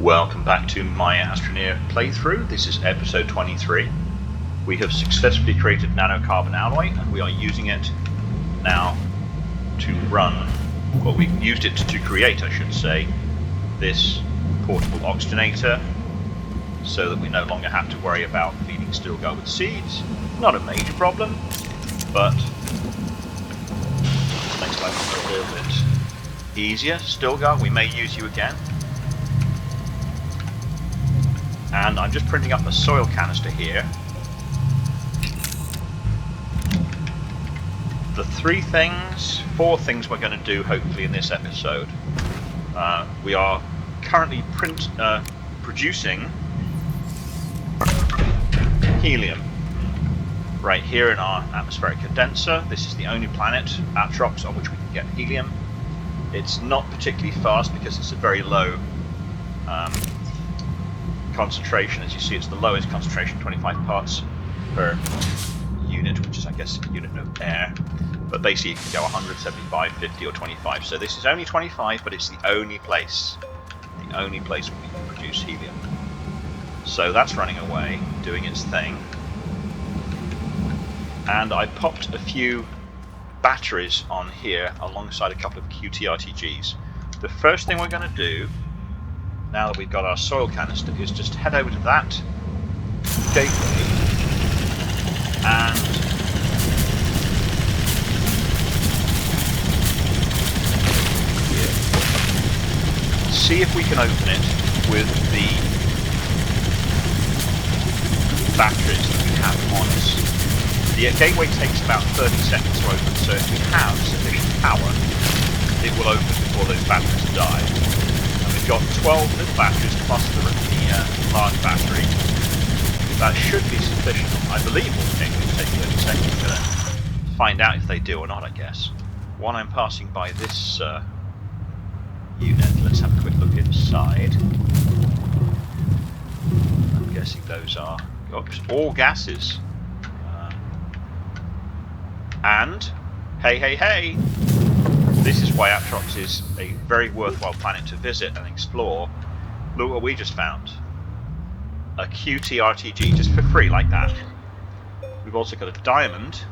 Welcome back to my Astroneer playthrough. This is episode 23. We have successfully created nanocarbon alloy and we are using it now to run, well, we used it to create, I should say, this portable oxygenator so that we no longer have to worry about feeding Stilgar with seeds. Not a major problem, but this makes life a little bit easier. Stilgar, we may use you again. And I'm just printing up a soil canister here. The four things we're going to do hopefully in this episode. We are currently producing helium right here in our atmospheric condenser. This is the only planet, Atrox, on which we can get helium. It's not particularly fast because it's a very low concentration. As you see, it's the lowest concentration, 25 parts per unit, which is, I guess, a unit of air. But basically, you can go 175, 50, or 25. So this is only 25, but it's the only place where we can produce helium. So that's running away, doing its thing. And I popped a few batteries on here alongside a couple of QTRTGs. The first thing we're going to do, now that we've got our soil canister, is just head over to that gateway and see if we can open it with the batteries that we have on us. The gateway takes about 30 seconds to open, so if we have sufficient power, it will open before those batteries die. We've got 12 little batteries plus the large battery. That should be sufficient. I believe it will take 30 seconds to find out if they do or not, I guess. While I'm passing by this unit, let's have a quick look inside. I'm guessing those are all gases. And, hey! This is why Atrox is a very worthwhile planet to visit and explore. Look what we just found. A QTRTG, just for free like that. We've also got a diamond.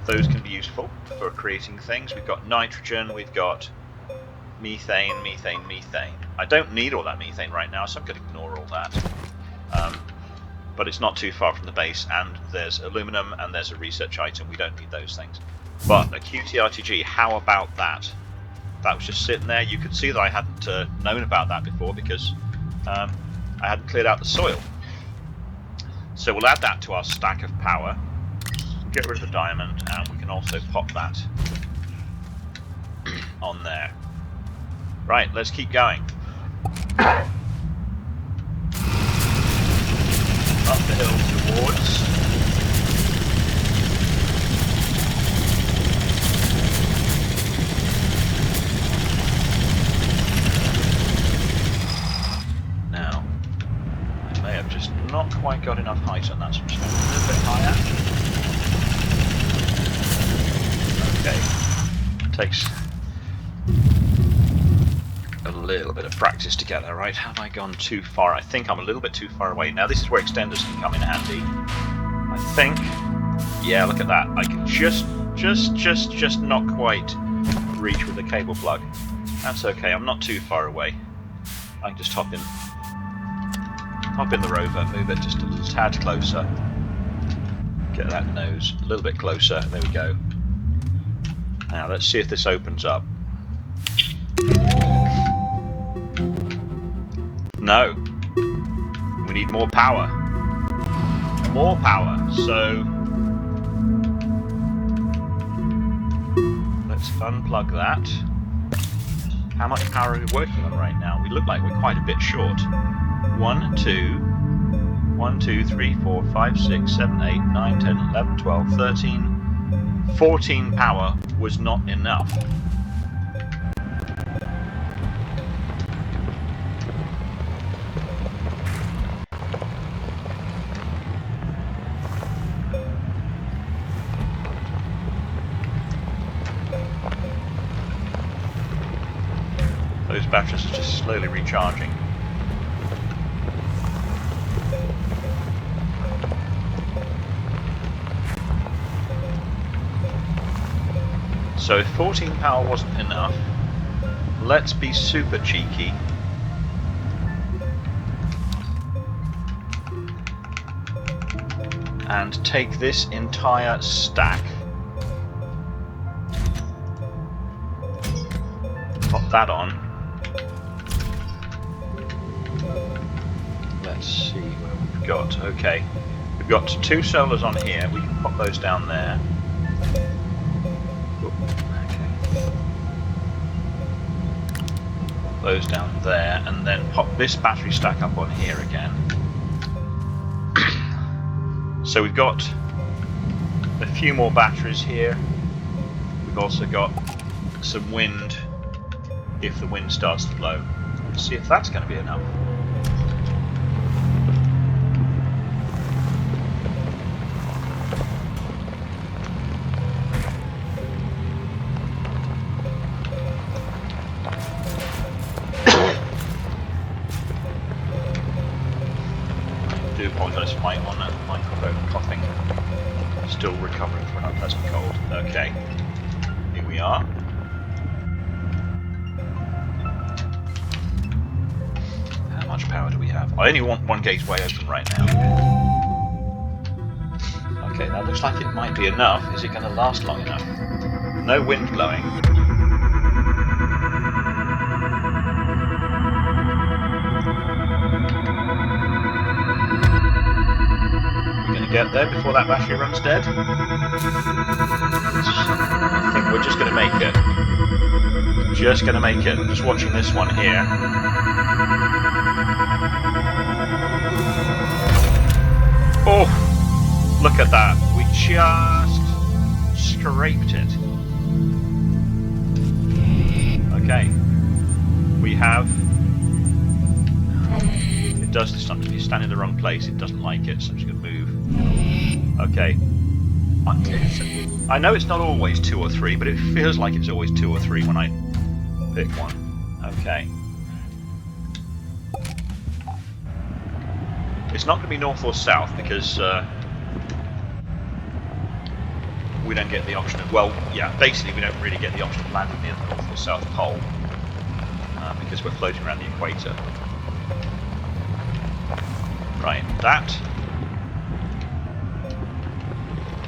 Those can be useful for creating things. We've got nitrogen, we've got methane. I don't need all that methane right now, so I'm going to ignore all that. But it's not too far from the base, and there's aluminum and there's a research item. We don't need those things. But a QTRTG, how about that? That was just sitting there. You could see that I hadn't known about that before because I hadn't cleared out the soil. So we'll add that to our stack of power. Get rid of the diamond, and we can also pop that on there. Right, let's keep going. Up the hill towards now. I may have just not quite got enough height on that, so I'm just going a little bit higher. Okay, takes a little bit of practice to get there, right? Have I gone too far? I think I'm a little bit too far away. Now this is where extenders can come in handy. I think, yeah, look at that. I can just not quite reach with the cable plug. That's okay, I'm not too far away. I can just hop in the rover, move it just a little tad closer. Get that nose a little bit closer, there we go. Now let's see if this opens up. No. We need more power. More power. So let's unplug that. How much power are we working on right now? We look like we're quite a bit short. 1, 2, 3, 4, 5, 6, 7, 8, 9, 10, 11, 12, 13, 14 power was not enough. Those batteries are just slowly recharging. So if 14 power wasn't enough, let's be super cheeky. And take this entire stack. Pop that on. Let's see where we've got. Okay. We've got 2 solars on here. We can pop those down there. Those down there, and then pop this battery stack up on here again. So we've got a few more batteries here. We've also got some wind if the wind starts to blow. Let's see if that's going to be enough. I do apologise for my microphone coughing. Still recovering from an unpleasant cold. Okay, here we are. How much power do we have? I only want one gateway open right now. Okay, that looks like it might be enough. Is it going to last long enough? No wind blowing. Get there before that battery runs dead. I think we're just going to make it. Just going to make it. I'm just watching this one here. Oh, look at that. We just scraped it. Okay. We have... It does this sometimes. If you stand in the wrong place, it doesn't like it, so I'm just going to move. Okay. I know it's not always 2 or 3, but it feels like it's always 2 or 3 when I pick one. Okay. It's not going to be north or south because we don't get the option of, well, yeah, basically we don't really get the option of landing near the north or south pole because we're floating around the equator. Right, that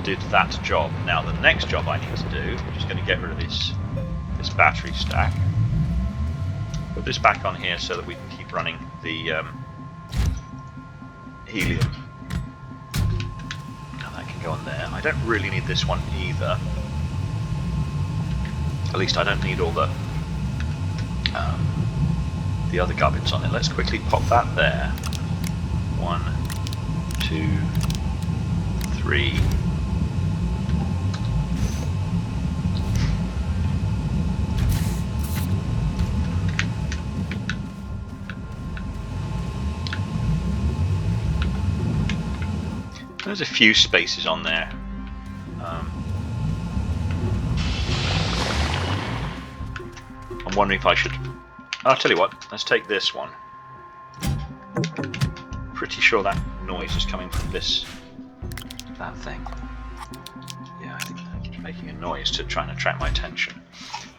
did that job. Now the next job I need to do, I'm just going to get rid of this battery stack. Put this back on here so that we can keep running the helium. And that can go on there. I don't really need this one either. At least I don't need all the other gubbins on it. Let's quickly pop that there. 1, 2, 3. There's a few spaces on there. I'm wondering if I should... I'll tell you what, let's take this one. Pretty sure that noise is coming from that thing. Yeah, I think it's making a noise to try and attract my attention.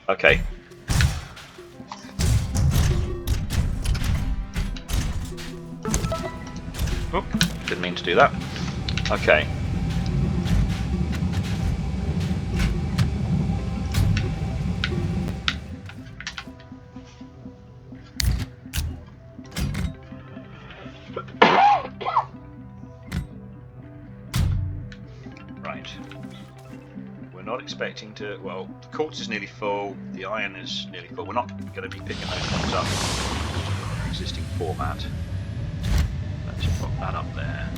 Okay. Oh, didn't mean to do that. Okay. Right. We're not expecting to... Well, the quartz is nearly full, the iron is nearly full. We're not going to be picking those ones up in our existing format. Let's put that up there.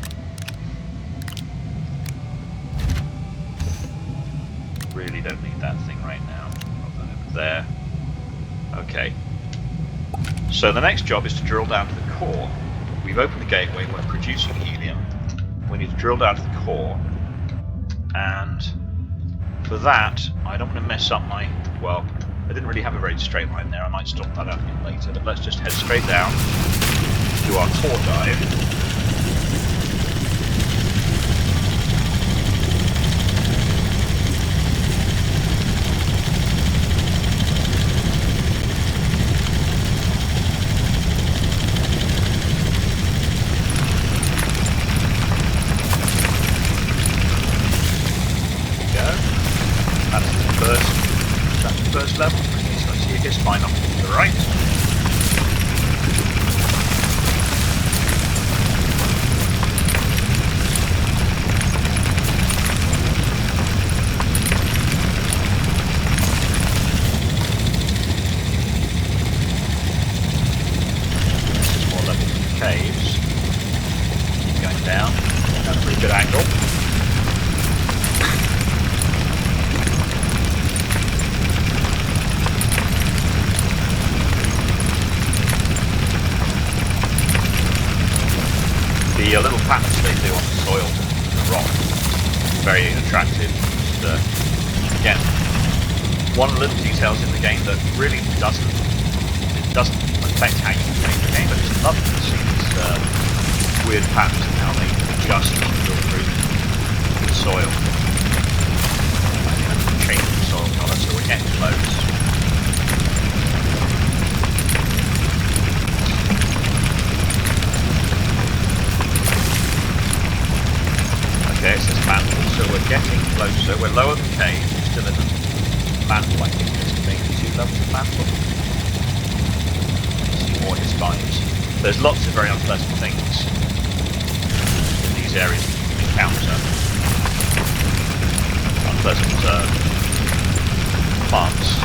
Really don't need that thing right now. Put that over there. Okay. So the next job is to drill down to the core. We've opened the gateway, we're producing helium. We need to drill down to the core. And for that, I don't want to mess up my... Well, I didn't really have a very straight line there. I might stop that out again later, but let's just head straight down, do our core dive. First level, so I see his spine off to the right. This is more level caves. Keep going down at a pretty good angle. The little patterns they do on the soil and the rock, very attractive. Just, again, one of the little details in the game that really doesn't affect how you play the game, but it's lovely to see these weird patterns and how they adjust as you go through the soil. Changing the soil colour, so we're getting close. Okay, it says mantle, so we're getting closer. We're lower than cave, still in the mantle. I think there's maybe 2 levels of mantle. See more his spines. There's lots of very unpleasant things in these areas that you can encounter. Unpleasant plants.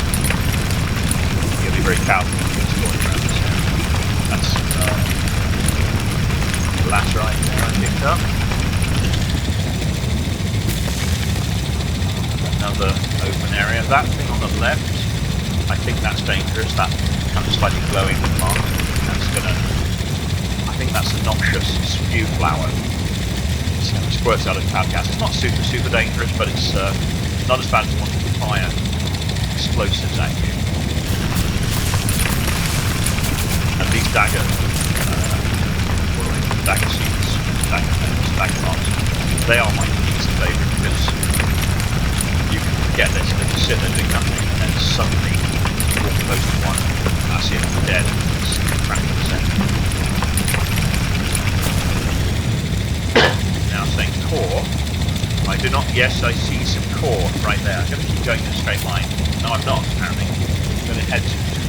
You'll be very careful when you're exploring around this area. That's laterite there I picked up. Another open area. That thing on the left, I think that's dangerous. That kind of slightly glowing plant. That's gonna. I think that's a noxious spew flower. It's going to squirt out of cloud gas. It's not super dangerous, but it's not as bad as one to fire explosives at you. And these dagger seeds, dagger plants, they are my least favourite because you can get this, and you sit there doing nothing, and then suddenly you walk close to one, that's it, I'm dead, it's cracking the center. Now saying core, I do not, yes I see some core right there, I'm going to keep going in a straight line, no I'm not apparently, I'm going to head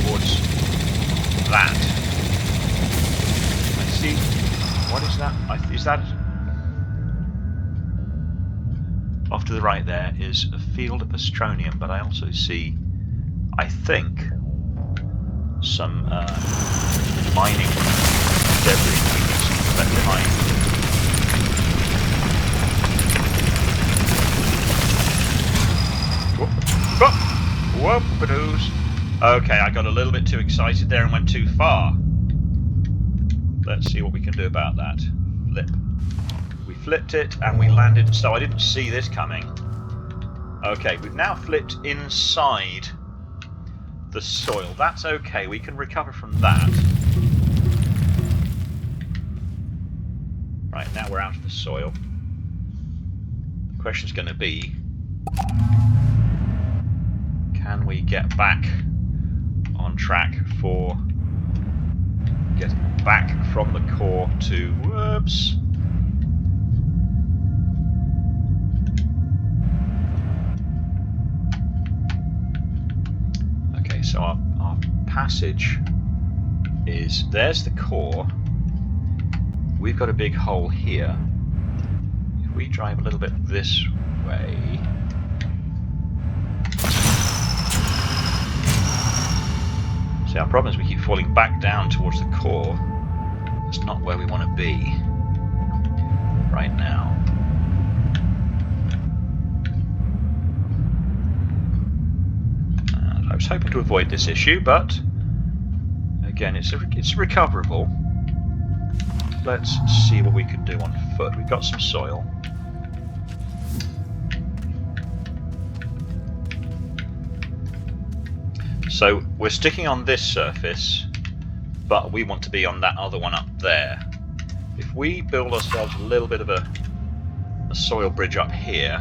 towards that. I see, what is that, is that, off to the right there is a field of Astroneer, but I also see, I think, some mining debris left behind. Whoop-a-doos. Okay, I got a little bit too excited there and went too far. Let's see what we can do about that. Flip. We flipped it and we landed, so I didn't see this coming. Okay, we've now flipped inside the soil. That's okay, we can recover from that. Right, now we're out of the soil. The question's going to be, can we get back on track for getting back from the core to, whoops. So our passage is, there's the core, we've got a big hole here. If we drive a little bit this way, see our problem is we keep falling back down towards the core. That's not where we want to be right now. I was hoping to avoid this issue, but again, it's recoverable. Let's see what we can do on foot. We've got some soil. So we're sticking on this surface, but we want to be on that other one up there. If we build ourselves a little bit of a soil bridge up here,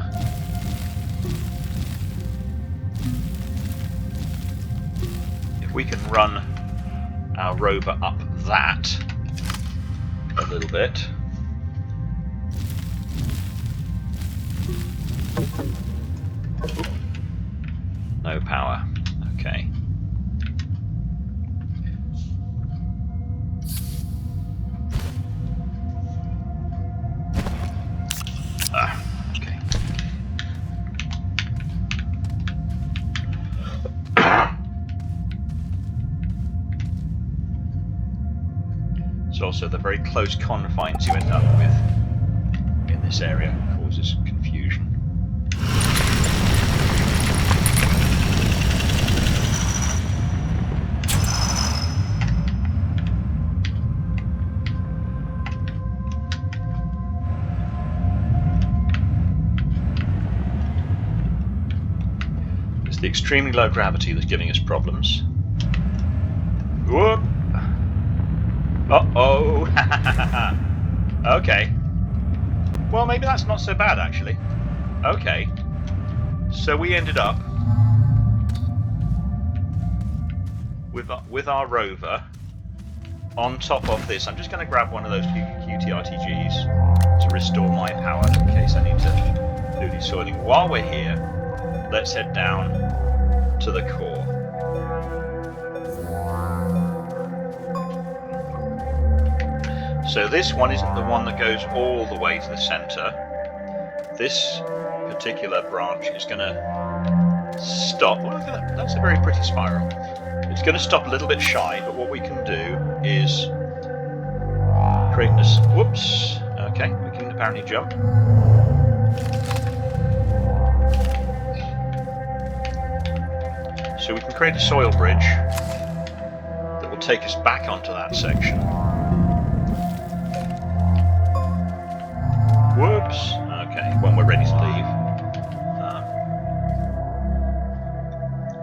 if we can run our rover up that a little bit, no power. Okay. Okay. It's also the very close confines you end up with in this area causes confusion. The extremely low gravity that's giving us problems. Whoop! Uh-oh! Okay. Well, maybe that's not so bad, actually. Okay. So we ended up with our rover on top of this. I'm just going to grab one of those QTRTGs to restore my power in case I need to do desoiling. While we're here, let's head down to the core. So this one isn't the one that goes all the way to the center. This particular branch is going to stop. Well, that's a very pretty spiral. It's going to stop a little bit shy, but what we can do is create this. Whoops. Okay, we can apparently jump. So we can create a soil bridge that will take us back onto that section. Whoops. Okay, when we're ready to leave.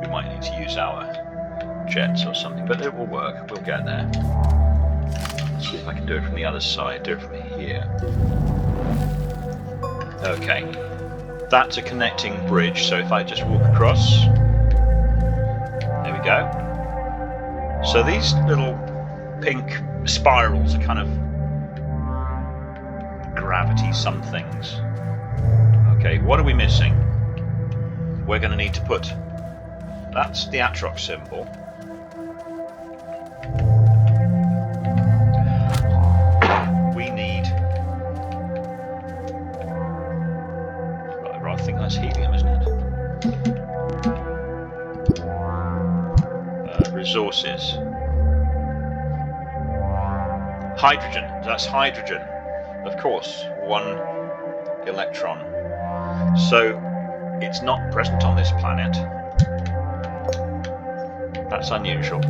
We might need to use our jets or something, but it will work. We'll get there. Let's see if I can do it from the other side. Do it from here. Okay. That's a connecting bridge, so if I just walk across... There we go. So these little pink spirals are kind of gravity somethings. Okay, what are we missing? We're going to need to put... That's the Atrox symbol. We need... Right, I think that's helium, isn't it? Resources. Hydrogen. That's hydrogen. Of course, 1 electron. So it's not present on this planet. That's unusual.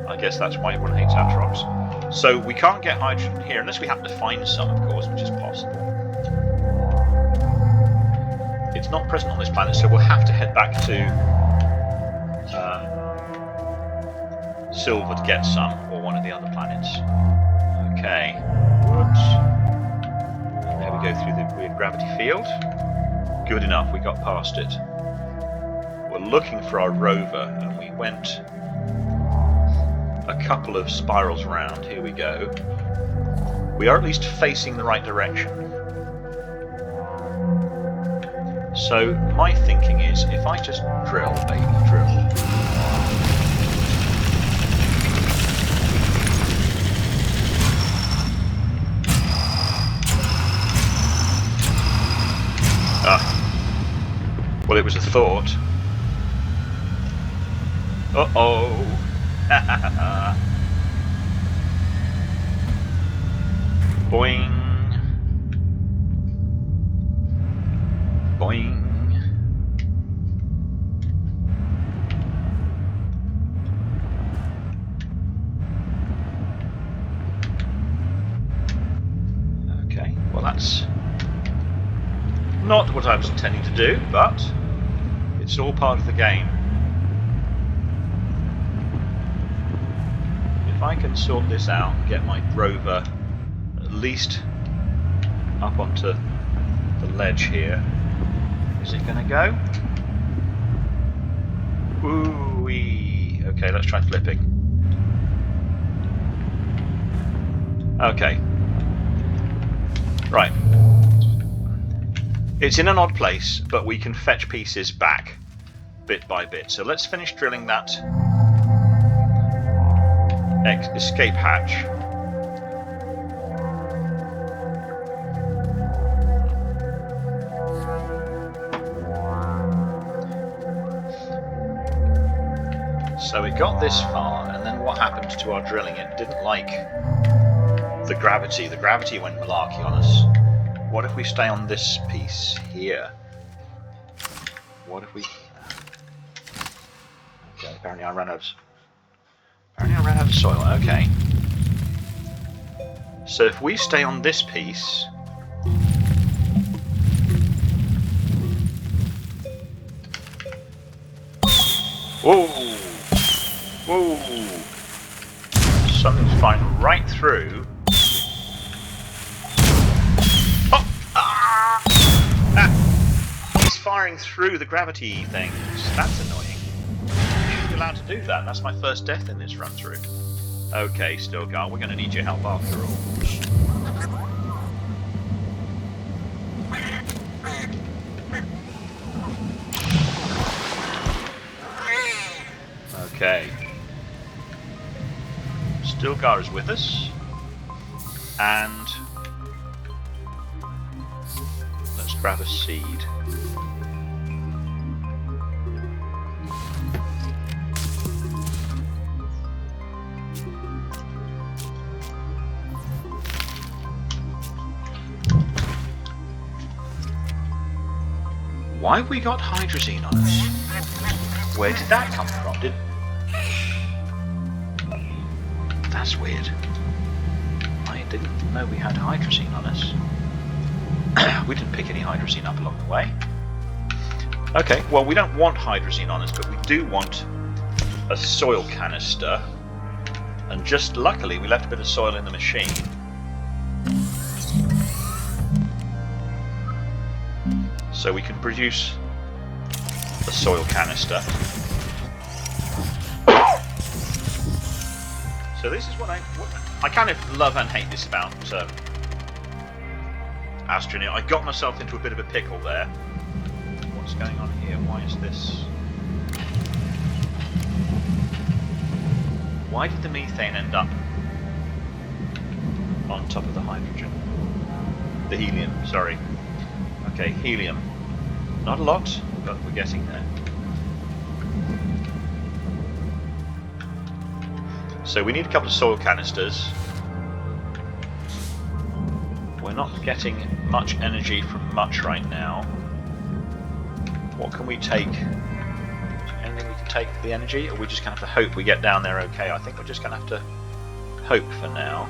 I guess that's why everyone hates Atrox. So we can't get hydrogen here unless we happen to find some, of course, which is possible. It's not present on this planet, so we'll have to head back to Silver to get some, or one of the other planets. Okay. Whoops. There we go through the weird gravity field. Good enough, we got past it. We're looking for our rover, and we went a couple of spirals around. Here we go. We are at least facing the right direction. So my thinking is, if I just drill, baby, drill. Well, it was a thought. Uh-oh. Boing. Boing. Okay, well that's not what I was intending to do, but it's all part of the game. I can sort this out and get my rover at least up onto the ledge here. Is it going to go? Ooh-wee. Okay, let's try flipping. Okay. Right. It's in an odd place, but we can fetch pieces back bit by bit. So let's finish drilling that escape hatch. So we got this far, and then what happened to our drilling? It didn't like the gravity. The gravity went malarkey on us. What if we stay on this piece here? What if we... Okay, apparently I ran out of soil. Okay. So if we stay on this piece... Whoa! Whoa! Something's flying right through. Oh! Ah! Ah! He's firing through the gravity things. That's annoying. You shouldn't be allowed to do that. That's my first death in this run through. Okay, Stilgar, we're going to need your help after all. Okay. Stilgar is with us. And let's grab a seed. Why have we got hydrazine on us? Where did that come from? That's weird. I didn't know we had hydrazine on us. We didn't pick any hydrazine up along the way. Okay, well we don't want hydrazine on us, but we do want a soil canister. And just luckily we left a bit of soil in the machine. So we can produce a soil canister. So this is what I kind of love and hate this about Astroneer. I got myself into a bit of a pickle there. What's going on here? Why is this? Why did the methane end up on top of the hydrogen? The helium, sorry. Okay, helium. Not a lot, but we're getting there. So we need a couple of soil canisters. We're not getting much energy from much right now. What can we take? Anything we can take for the energy? Or are we just going to have to hope we get down there okay? I think we're just going to have to hope for now.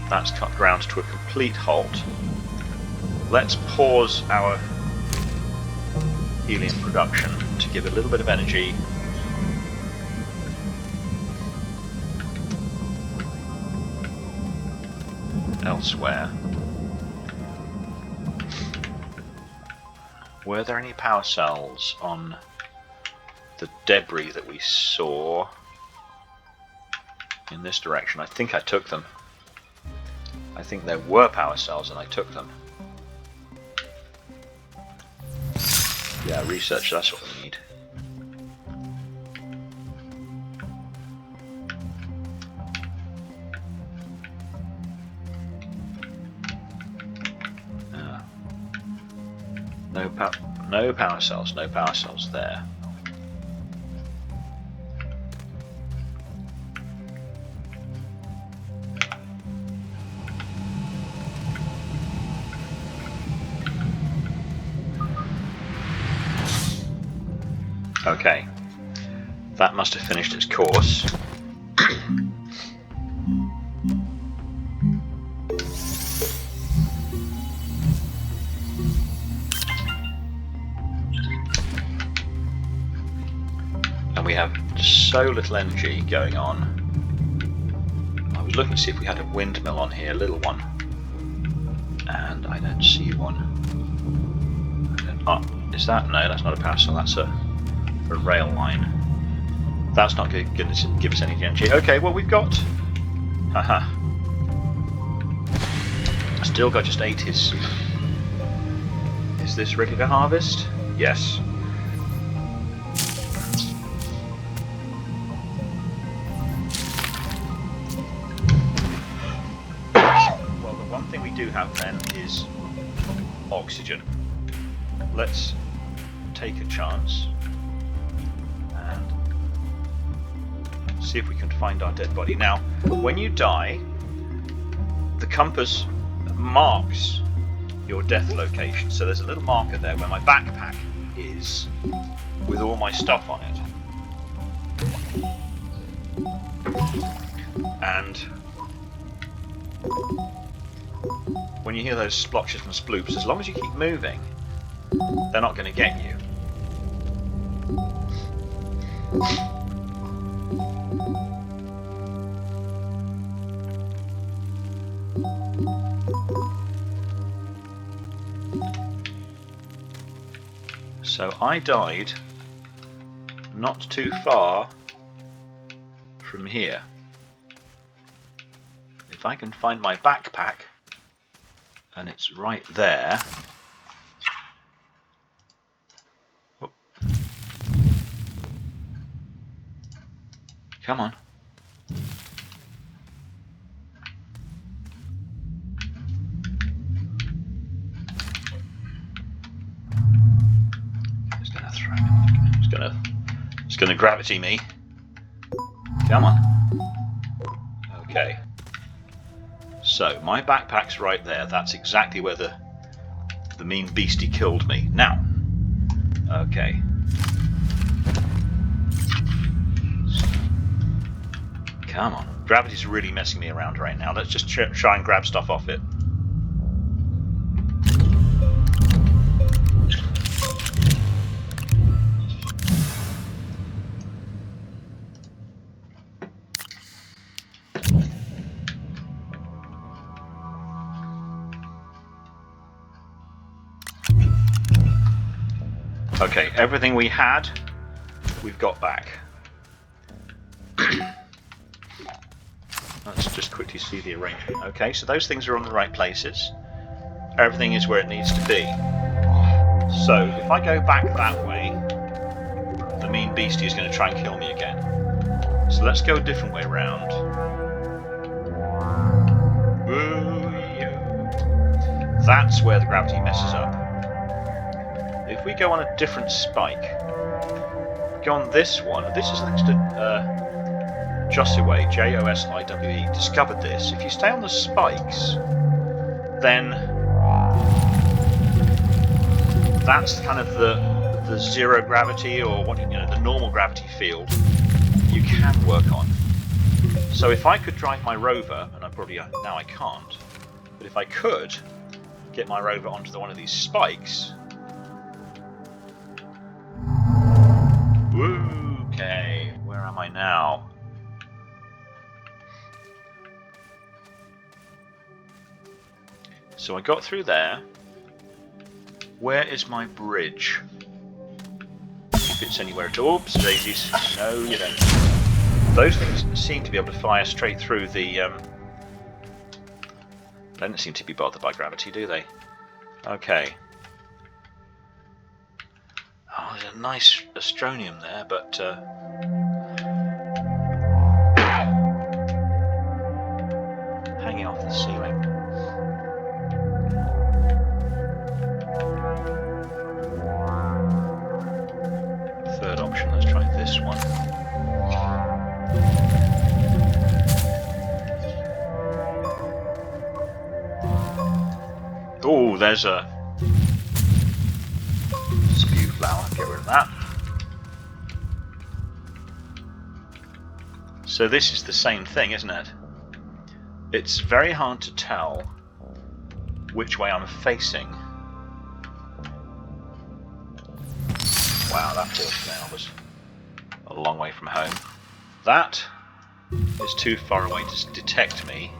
That's cut ground to a complete halt. Let's pause our helium production to give a little bit of energy. Elsewhere. Were there any power cells on the debris that we saw in this direction? I think I took them. I think there were power cells and I took them. Yeah, research, that's what we need. No power cells there. Okay, that must have finished its course. And we have so little energy going on. I was looking to see if we had a windmill on here, a little one, and I don't see one. Oh, is that? No, that's not a power cell, that's a rail line. That's not going to give us any energy. Okay, well we've got... Haha. Still got just 8 his... Is this ready to harvest? Yes. Well, the one thing we do have then is oxygen. Let's take a chance and see if we can find our dead body. Now, when you die, the compass marks your death location. So there's a little marker there where my backpack is with all my stuff on it. And when you hear those splotches and sploops, as long as you keep moving, they're not going to get you. So I died not too far from here. If I can find my backpack, and it's right there. Oh. Come on. It's gonna gravity me. Come on. Okay. So my backpack's right there. That's exactly where the mean beastie killed me. Now. Okay. Come on. Gravity's really messing me around right now. Let's just try and grab stuff off it. Okay, everything we had, we've got back. Let's just quickly see the arrangement. Okay, so those things are on the right places. Everything is where it needs to be. So, if I go back that way, the mean beastie is going to try and kill me again. So let's go a different way around. That's where the gravity messes up. If we go on a different spike, go on this one. This is thanks to Josiwe, Josiwe, discovered this. If you stay on the spikes, then that's kind of the zero gravity, or what the normal gravity field you can work on. So if I could drive my rover, and I probably now I can't, but if I could get my rover onto one of these spikes. Okay, where am I now? So I got through there. Where is my bridge? If it's anywhere at all. Oops, daisies. No, you don't. Those things seem to be able to fire straight through the... They don't seem to be bothered by gravity, do they? Okay. Oh, there's a nice Astroneer there, but hanging off the ceiling. Third option, let's try this one. Oh, there's a spew flower. Get rid of that. So this is the same thing, isn't it? It's very hard to tell which way I'm facing. Wow, that poor snail was a long way from home. That is too far away to detect me.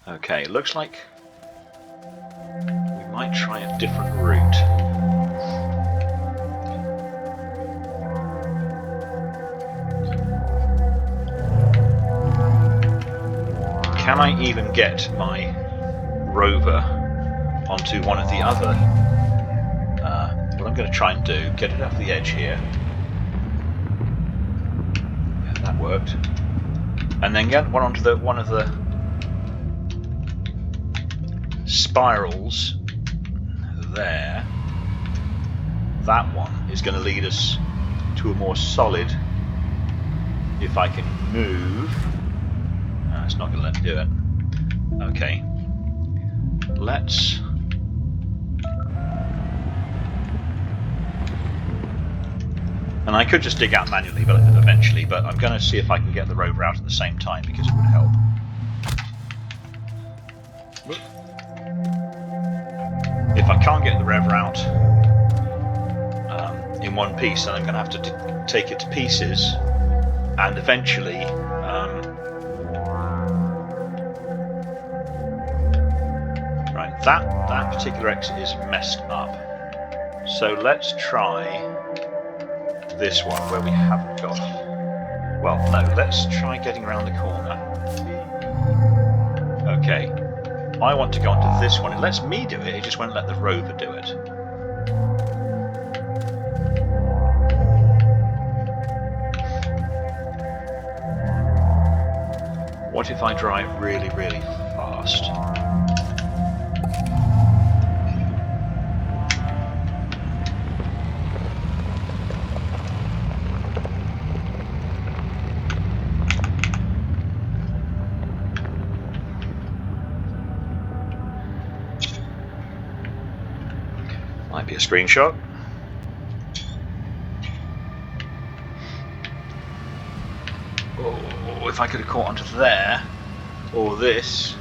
Okay, looks like we might try a different route. Can I even get my rover onto one of the other? What I'm going to try and do, get it off the edge here. Yeah, that worked. And then get one onto one of the spirals there. That one is going to lead us to a more solid. If I can move. No, it's not going to let me do it. Okay. Let's. And I could just dig out manually, but eventually. But I'm going to see if I can get the rover out at the same time because it would help. If I can't get the rover out in one piece, then I'm going to have to take it to pieces, and eventually right, that particular exit is messed up. So let's try this one where we haven't got. Well, no, let's try getting around the corner. Okay. I want to go onto this one. It lets me do it, it just won't let the rover do it. What if I drive really, really fast? Might be a screenshot. Oh, if I could have caught onto there, or this.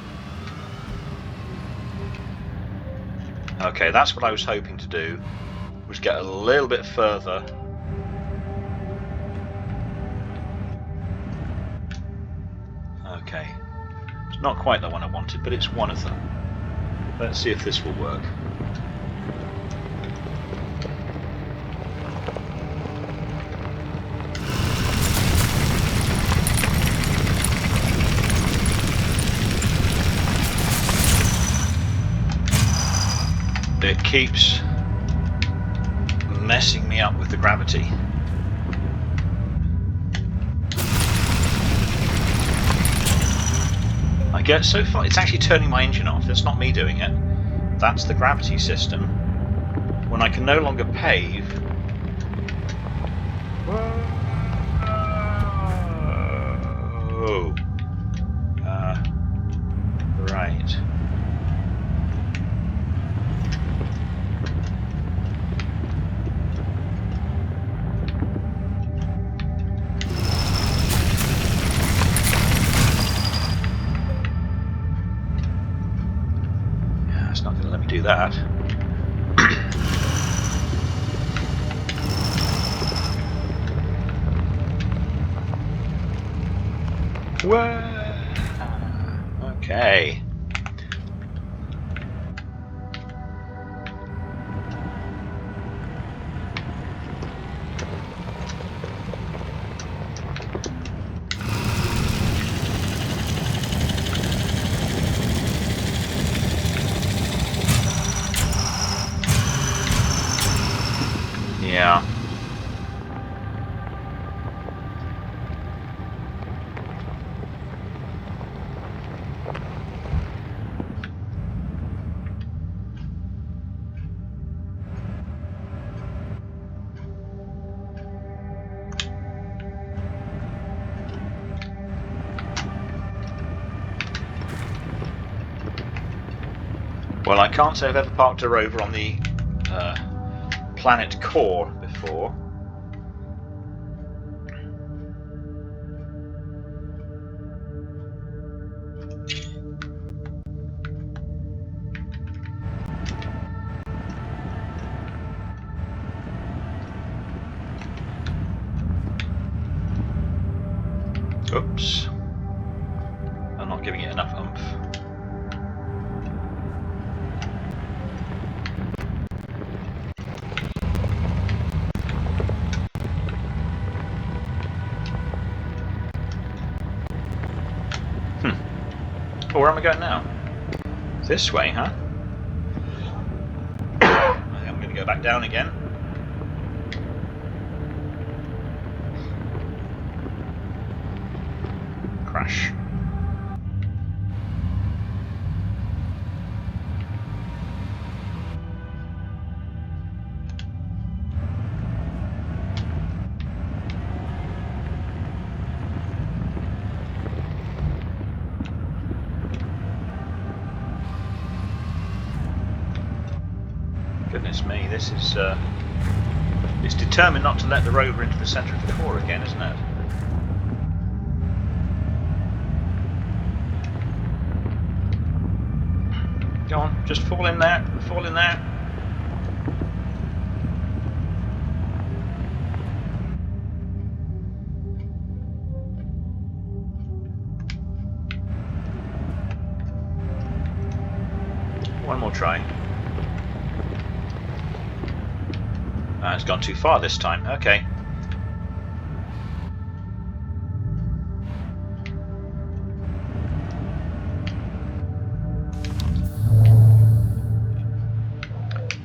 Okay, that's what I was hoping to do, was get a little bit further. Okay, it's not quite the one I wanted, but it's one of them. Let's see if this will work. It keeps messing me up with the gravity. I get so far, it's actually turning my engine off. It's not me doing it. That's the gravity system. When I can no longer pave. Whoa. Right. Do that. Whoa. Okay. Yeah. Well, I can't say I've ever parked a rover on the planet core before. Oops. I'm not giving it enough oomph. Oh, where am I going now? This way, huh? I think I'm going to go back down again. Crash. Goodness me, this is it's determined not to let the rover into the centre of the core again, isn't it? Go on, just fall in there, fall in there. One more try. It's gone too far this time. Okay.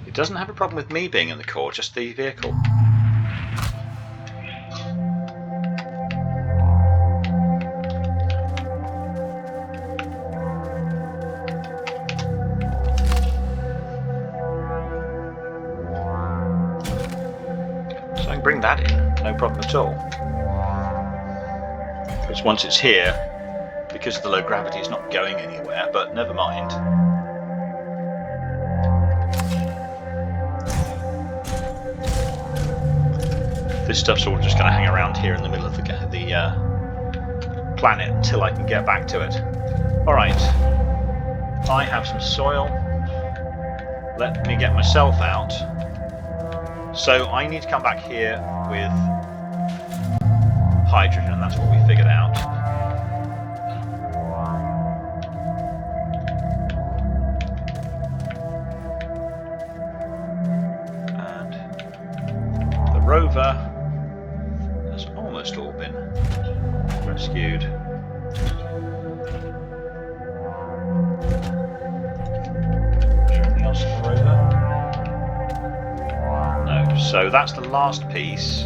It doesn't have a problem with me being in the core, just the vehicle. Bring that in, no problem at all. Because once it's here, because of the low gravity, it's not going anywhere, but never mind. This stuff's all just going to hang around here in the middle of the planet until I can get back to it. Alright, I have some soil. Let me get myself out. So I need to come back here with hydrogen, and that's what we figured out. And the rover has almost all been rescued. Is there anything else on the rover? So that's the last piece.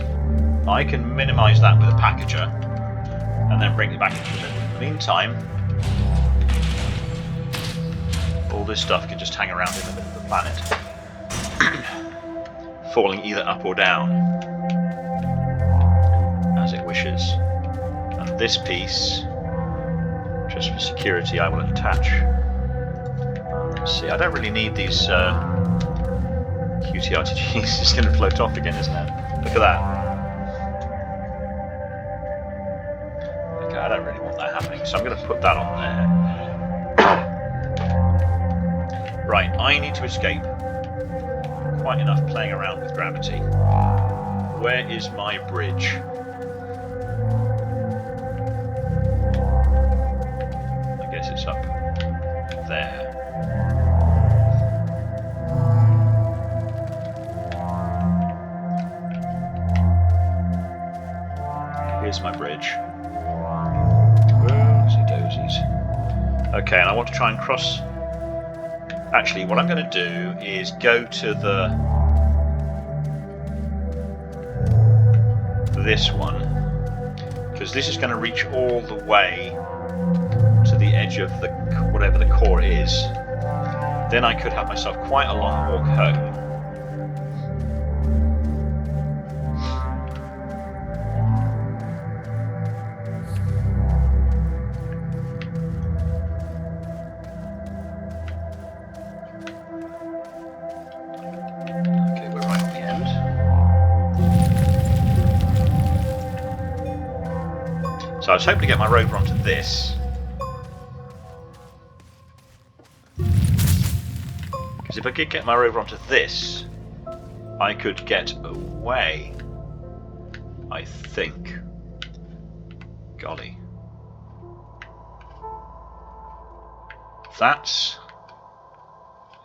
I can minimise that with a packager and then bring it back into the middle. In the meantime, all this stuff can just hang around in the middle of the planet, falling either up or down as it wishes. And this piece, just for security, I will attach. Let's see, I don't really need these QTRTGs. It's going to float off again, isn't it? Look at that. Okay, I don't really want that happening, so I'm going to put that on there. Right, I need to escape. Quite enough playing around with gravity. Where is my bridge? I guess it's up there. Here's my bridge. Whoopsie daisies. Okay, and I want to try and cross. Actually, what I'm going to do is go to this one, because this is going to reach all the way to the edge of the whatever the core is. Then I could have myself quite a long walk home. So I was hoping to get my rover onto this. Because if I could get my rover onto this, I could get away. I think. Golly. That's...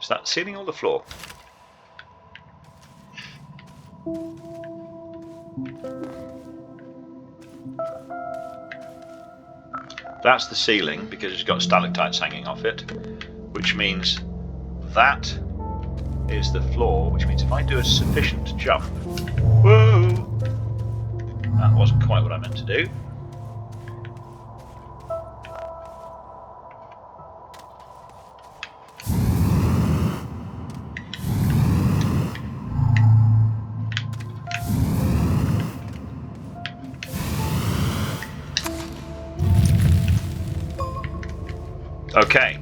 Is that the ceiling or the floor? That's the ceiling because it's got stalactites hanging off it, which means that is the floor, which means if I do a sufficient jump... Whoa! That wasn't quite what I meant to do. Okay,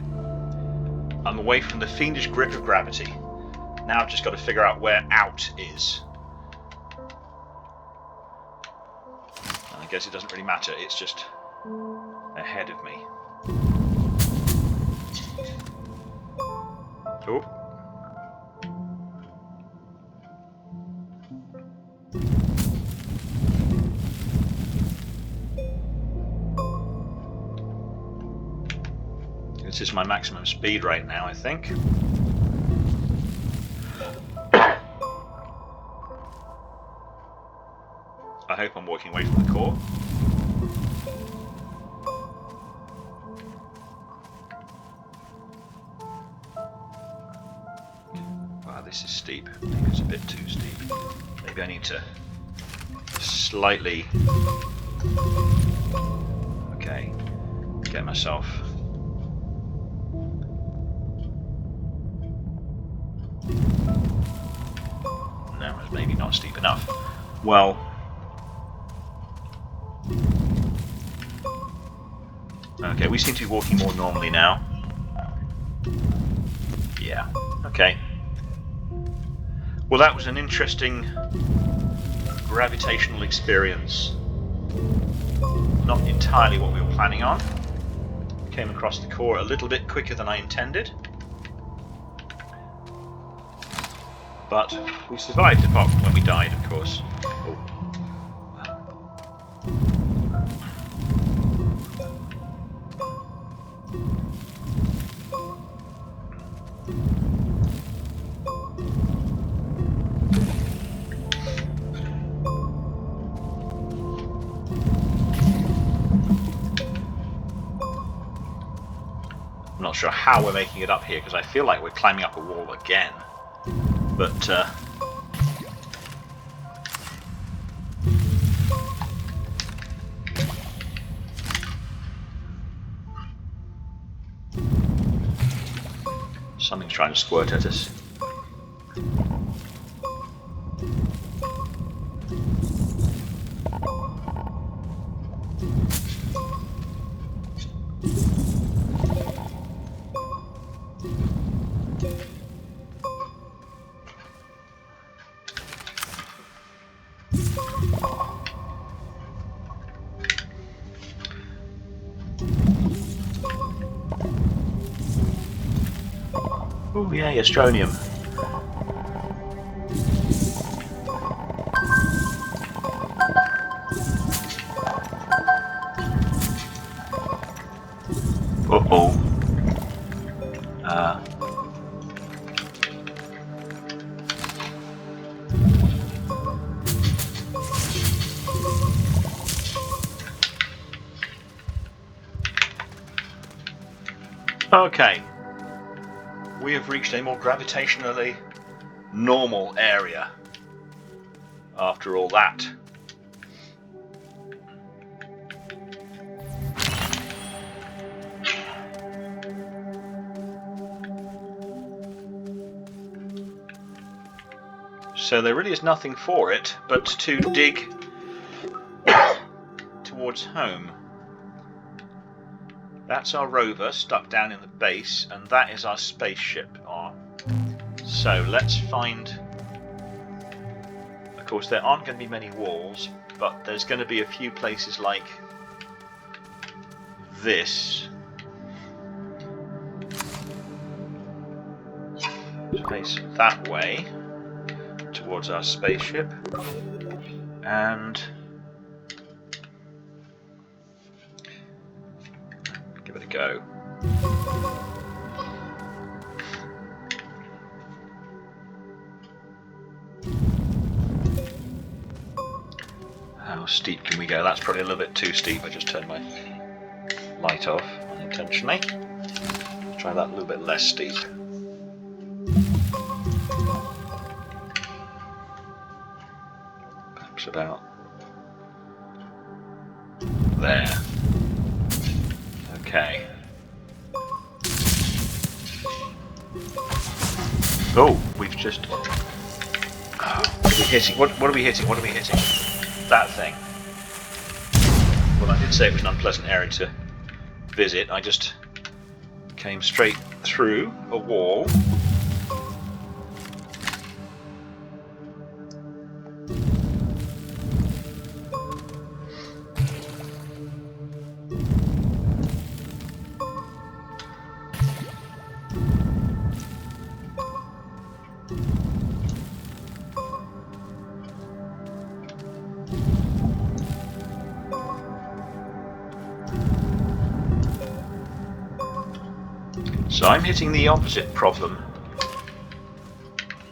I'm away from the fiendish grip of gravity. Now I've just got to figure out where out is. And I guess it doesn't really matter, it's just ahead of me. Oh. This is my maximum speed right now, I think. I hope I'm walking away from the core. Wow, this is steep. I think it's a bit too steep. Maybe I need to slightly... Okay, get myself... No, it's maybe not steep enough. Well... Okay, we seem to be walking more normally now. Yeah, okay. Well, that was an interesting gravitational experience. Not entirely what we were planning on. Came across the core a little bit quicker than I intended. But we survived, apart from when we died, of course. Oh. I'm not sure how we're making it up here, because I feel like we're climbing up a wall again. But, something's trying to squirt at us. Oh yeah, Astroneer. Uh-oh. Okay. We have reached a more gravitationally normal area after all that. So there really is nothing for it but to dig towards home. That's our rover stuck down in the base, and that is our spaceship. So let's find... Of course, there aren't going to be many walls, but there's going to be a few places like this. Space that way towards our spaceship, and give it a go. we go. That's probably a little bit too steep. I just turned my light off unintentionally. Try that a little bit less steep. Perhaps about there. Okay. Oh, we've just... what are we hitting? What are we hitting? What are we hitting? That thing. Well, I did say it was an unpleasant area to visit. I just came straight through a wall. So I'm hitting the opposite problem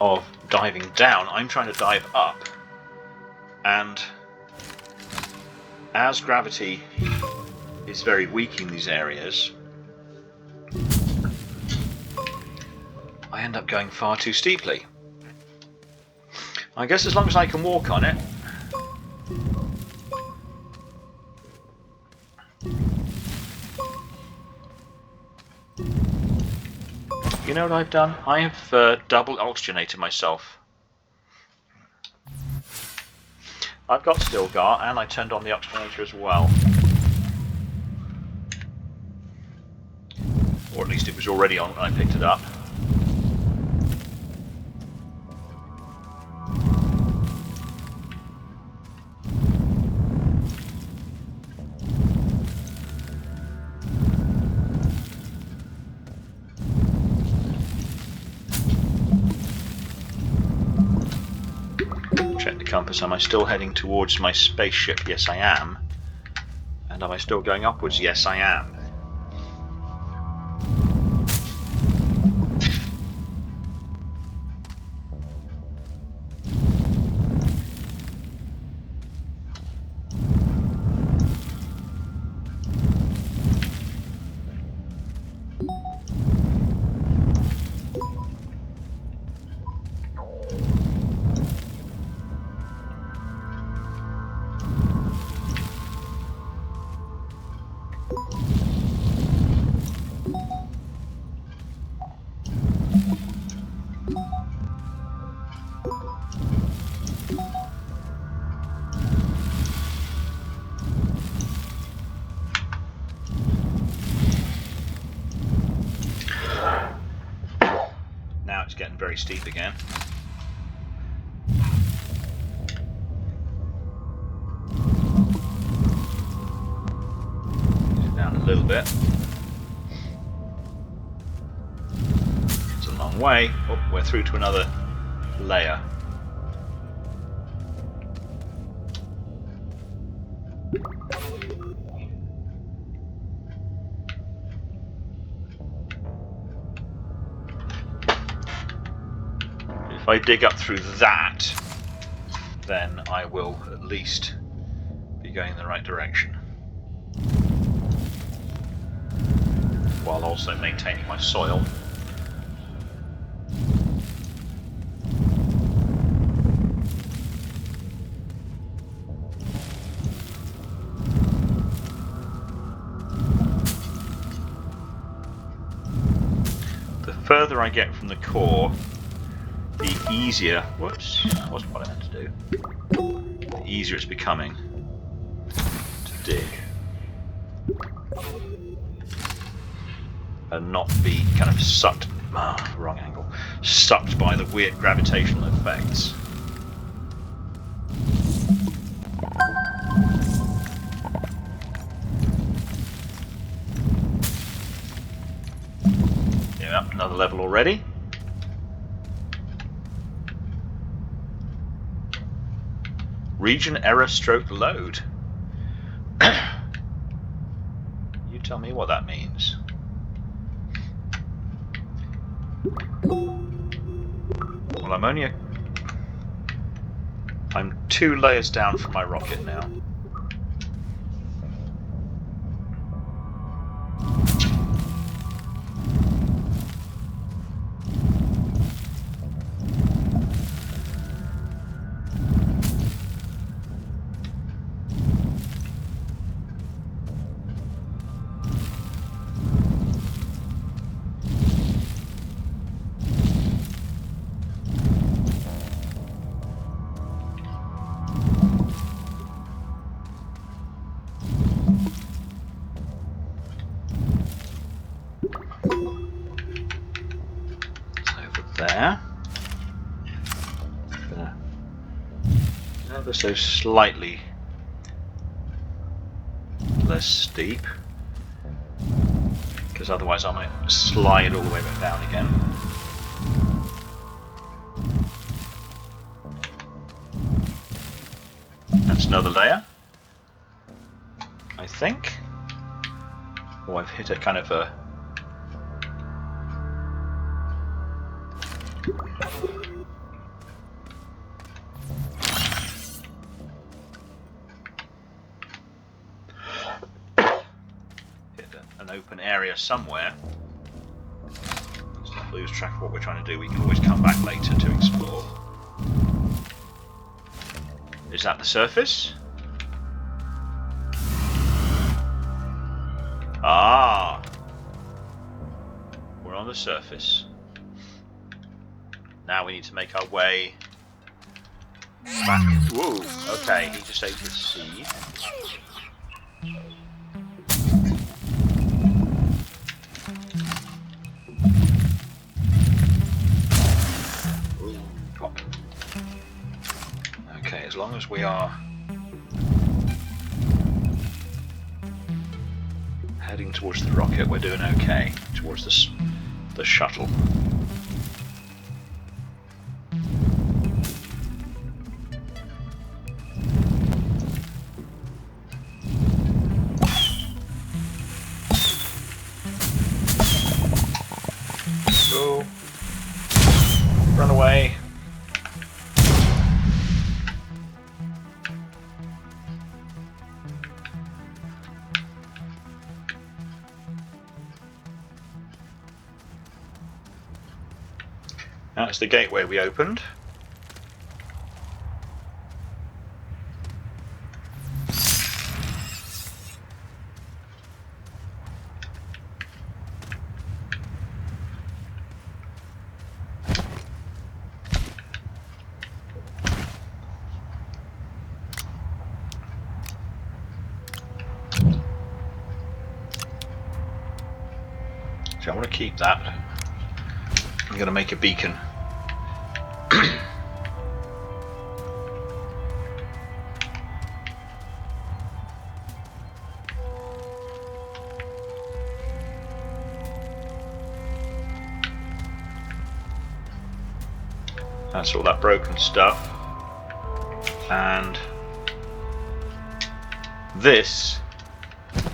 of diving down. I'm trying to dive up, and as gravity is very weak in these areas, I end up going far too steeply. I guess as long as I can walk on it. You know what I've done? I have double oxygenated myself. I've got Stilgar, and I turned on the oxygenator as well. Or at least it was already on when I picked it up. Compass. Am I still heading towards my spaceship? Yes, I am. And am I still going upwards? Yes, I am. It's getting very steep again. Down a little bit. It's a long way. Oh, we're through to another layer. If I dig up through that, then I will at least be going in the right direction, while also maintaining my soil. The further I get from the core, the easier, whoops, that wasn't what I meant to do, the easier it's becoming to dig and not be kind of sucked, wrong angle, sucked by the weird gravitational effects. Yeah, another level already. Region error stroke load. You tell me what that means. Well, I'm 2 layers down from my rocket now. ever so slightly less steep, because otherwise I might slide all the way back down again. That's another layer, I think. Oh, I've hit a kind of a... an open area somewhere. Let's not lose track of what we're trying to do. We can always come back later to explore. Is that the surface? Ah! We're on the surface. Now we need to make our way back. Whoa! Okay, he just ate the seed. Okay, as long as we are heading towards the rocket, we're doing okay. Towards the shuttle. Go. Run away. That's the gateway we opened. So I want to keep that. I'm going to make a beacon. That's all that broken stuff. And this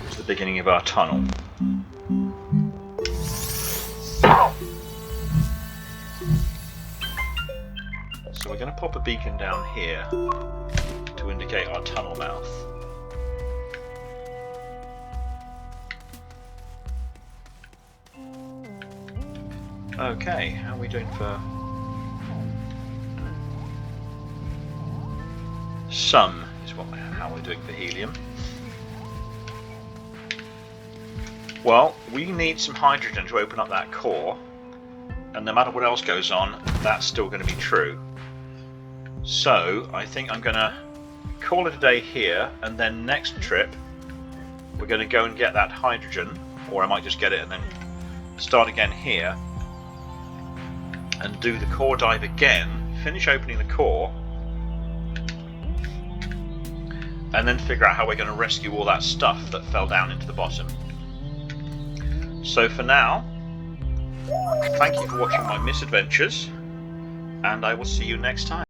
is the beginning of our tunnel. So we're going to pop a beacon down here to indicate our tunnel mouth. Okay, how are we doing for... Some is how we're doing for helium. Well, we need some hydrogen to open up that core, and no matter what else goes on, that's still going to be true. So I think I'm going to call it a day here, and then next trip we're going to go and get that hydrogen, or I might just get it and then start again here and do the core dive again, finish opening the core, and then figure out how we're going to rescue all that stuff that fell down into the bottom. So for now, thank you for watching my misadventures, and I will see you next time.